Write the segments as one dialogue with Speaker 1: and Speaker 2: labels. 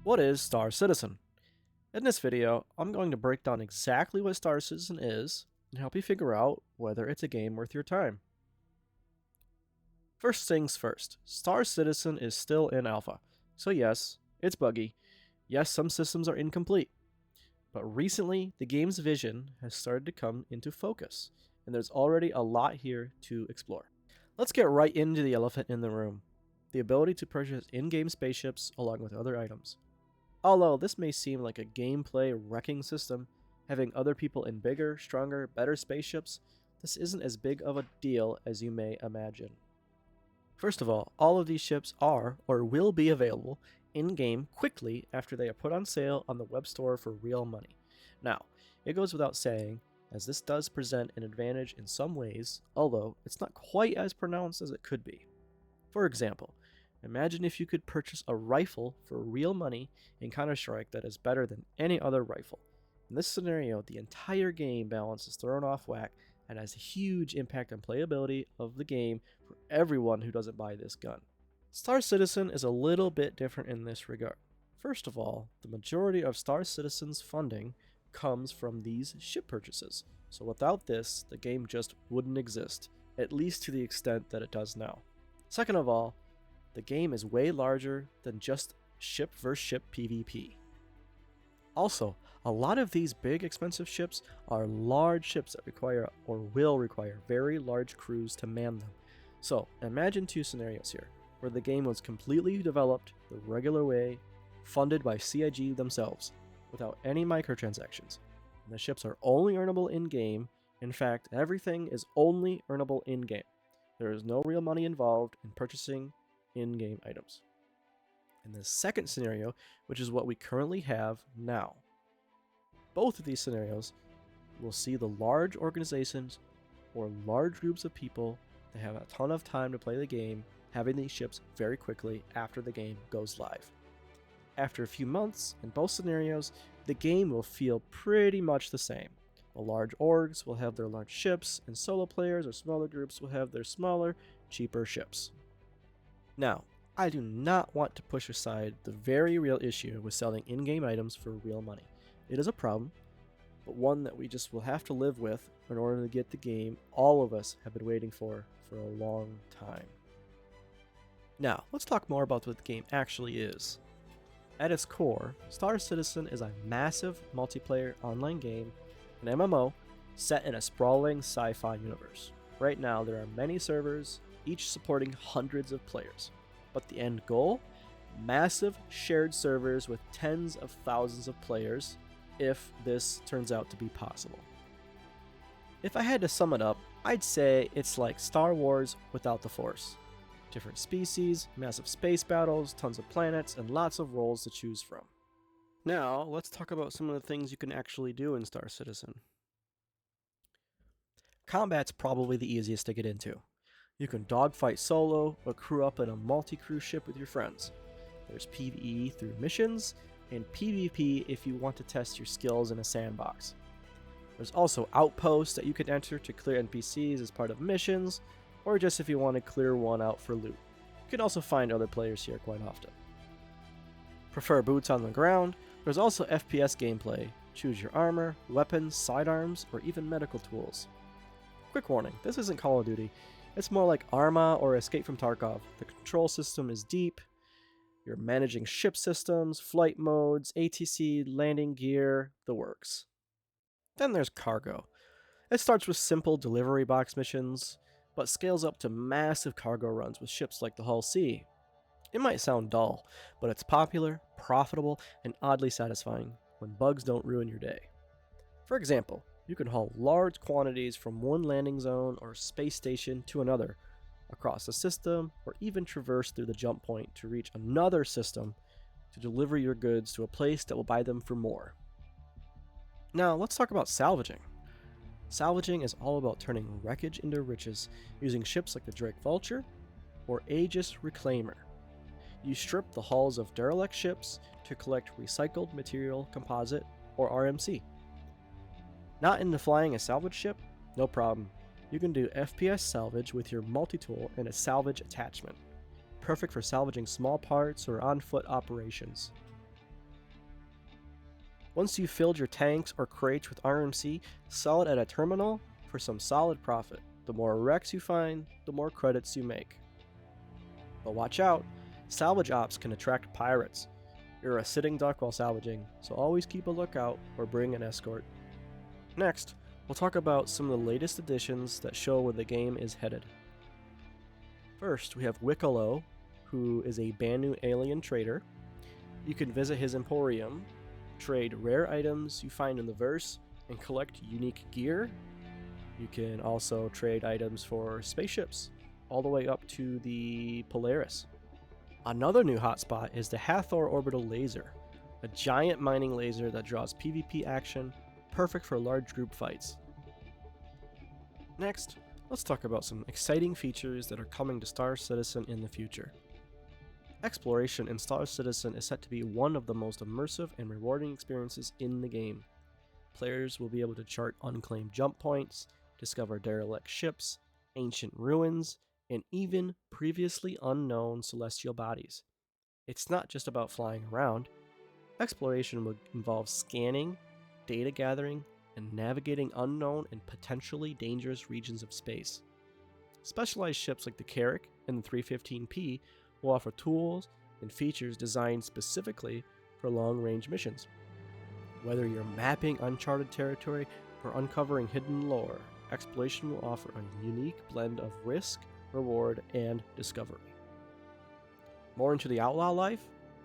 Speaker 1: What is Star Citizen? In this video, I'm going to break down exactly what Star Citizen is and help you figure out whether it's a game worth your time. First things first, Star Citizen is still in alpha, so yes, it's buggy. Yes, some systems are incomplete. But recently, the game's vision has started to come into focus, and there's already a lot here to explore. Let's get right into the elephant in the room, the ability to purchase in-game spaceships along with other items. Although this may seem like a gameplay wrecking system, having other people in bigger, stronger, better spaceships, this isn't as big of a deal as you may imagine. First of all of these ships are or will be available in-game quickly after they are put on sale on the web store for real money. Now, it goes without saying, as this does present an advantage in some ways, although it's not quite as pronounced as it could be. For example, imagine if you could purchase a rifle for real money in Counter-Strike that is better than any other rifle. In this scenario, the entire game balance is thrown off whack and has a huge impact on playability of the game for everyone who doesn't buy this gun. Star Citizen is a little bit different in this regard. First of all, the majority of Star Citizen's funding comes from these ship purchases, so without this, the game just wouldn't exist, at least to the extent that it does now. Second of all, the game is way larger than just ship versus ship PvP. Also, a lot of these big expensive ships are large ships that require or will require very large crews to man them. So imagine two scenarios here, where the game was completely developed the regular way, funded by CIG themselves, without any microtransactions. And the ships are only earnable in-game. In fact, everything is only earnable in-game. There is no real money involved in purchasing in-game items. In the second scenario, which is what we currently have now, both of these scenarios will see the large organizations or large groups of people that have a ton of time to play the game having these ships very quickly after the game goes live. After a few months, in both scenarios, the game will feel pretty much the same. The large orgs will have their large ships, and solo players or smaller groups will have their smaller, cheaper ships. Now, I do not want to push aside the very real issue with selling in-game items for real money. It is a problem, but one that we just will have to live with in order to get the game all of us have been waiting for a long time. Now, let's talk more about what the game actually is. At its core, Star Citizen is a massive multiplayer online game, an MMO, set in a sprawling sci-fi universe. Right now, there are many servers, each supporting hundreds of players. But the end goal? Massive shared servers with tens of thousands of players, if this turns out to be possible. If I had to sum it up, I'd say it's like Star Wars without the Force. Different species, massive space battles, tons of planets, and lots of roles to choose from. Now, let's talk about some of the things you can actually do in Star Citizen. Combat's probably the easiest to get into. You can dogfight solo or crew up in a multi-crew ship with your friends. There's PvE through missions, and PvP if you want to test your skills in a sandbox. There's also outposts that you can enter to clear NPCs as part of missions, or just if you want to clear one out for loot. You can also find other players here quite often. Prefer boots on the ground? There's also FPS gameplay. Choose your armor, weapons, sidearms, or even medical tools. Quick warning, this isn't Call of Duty. It's more like Arma or Escape from Tarkov. The control system is deep. You're managing ship systems, flight modes, ATC, landing gear, the works. Then there's cargo. It starts with simple delivery box missions, but scales up to massive cargo runs with ships like the Hull C. It might sound dull, but it's popular, profitable, and oddly satisfying when bugs don't ruin your day. For example, you can haul large quantities from one landing zone or space station to another, across a system, or even traverse through the jump point to reach another system to deliver your goods to a place that will buy them for more. Now, let's talk about salvaging. Salvaging is all about turning wreckage into riches using ships like the Drake Vulture or Aegis Reclaimer. You strip the hulls of derelict ships to collect recycled material composite or RMC. Not into flying a salvage ship? No problem. You can do FPS salvage with your multi-tool and a salvage attachment. Perfect for salvaging small parts or on-foot operations. Once you've filled your tanks or crates with RMC, sell it at a terminal for some solid profit. The more wrecks you find, the more credits you make. But watch out, salvage ops can attract pirates. You're a sitting duck while salvaging, so always keep a lookout or bring an escort. Next, we'll talk about some of the latest additions that show where the game is headed. First, we have Wicklow, who is a Banu alien trader. You can visit his emporium, trade rare items you find in the verse, and collect unique gear. You can also trade items for spaceships, all the way up to the Polaris. Another new hotspot is the Hathor Orbital Laser, a giant mining laser that draws PvP action, perfect for large group fights. Next, let's talk about some exciting features that are coming to Star Citizen in the future. Exploration in Star Citizen is set to be one of the most immersive and rewarding experiences in the game. Players will be able to chart unclaimed jump points, discover derelict ships, ancient ruins, and even previously unknown celestial bodies. It's not just about flying around. Exploration will involve scanning, data gathering, and navigating unknown and potentially dangerous regions of space. Specialized ships like the Carrack and the 315P will offer tools and features designed specifically for long-range missions. Whether you're mapping uncharted territory or uncovering hidden lore, exploration will offer a unique blend of risk, reward, and discovery. More into the outlaw life,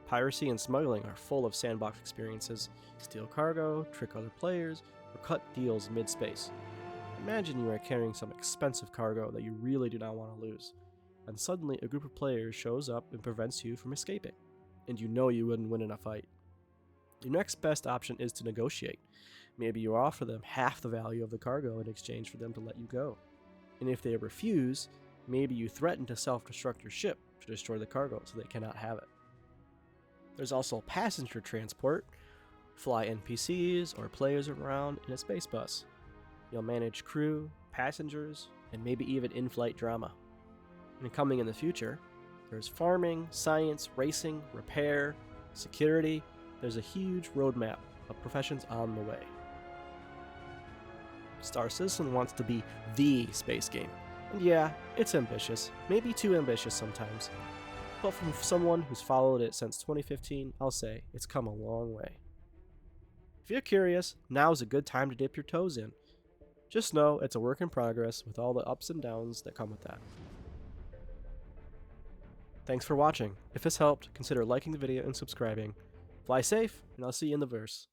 Speaker 1: piracy and smuggling are full of sandbox experiences. Steal cargo, trick other players, or cut deals mid-space. Imagine you are carrying some expensive cargo that you really do not want to lose, and suddenly a group of players shows up and prevents you from escaping, and you know you wouldn't win in a fight. Your next best option is to negotiate. Maybe you offer them half the value of the cargo in exchange for them to let you go. And if they refuse, maybe you threaten to self-destruct your ship to destroy the cargo so they cannot have it. There's also passenger transport. Fly NPCs or players around in a space bus. You'll manage crew, passengers, and maybe even in-flight drama. And coming in the future, there's farming, science, racing, repair, security. There's a huge roadmap of professions on the way. Star Citizen wants to be the space game. And yeah, it's ambitious, maybe too ambitious sometimes. But from someone who's followed it since 2015, I'll say it's come a long way. If you're curious, now's a good time to dip your toes in. Just know it's a work in progress with all the ups and downs that come with that. Thanks for watching. If this helped, consider liking the video and subscribing. Fly safe, and I'll see you in the verse.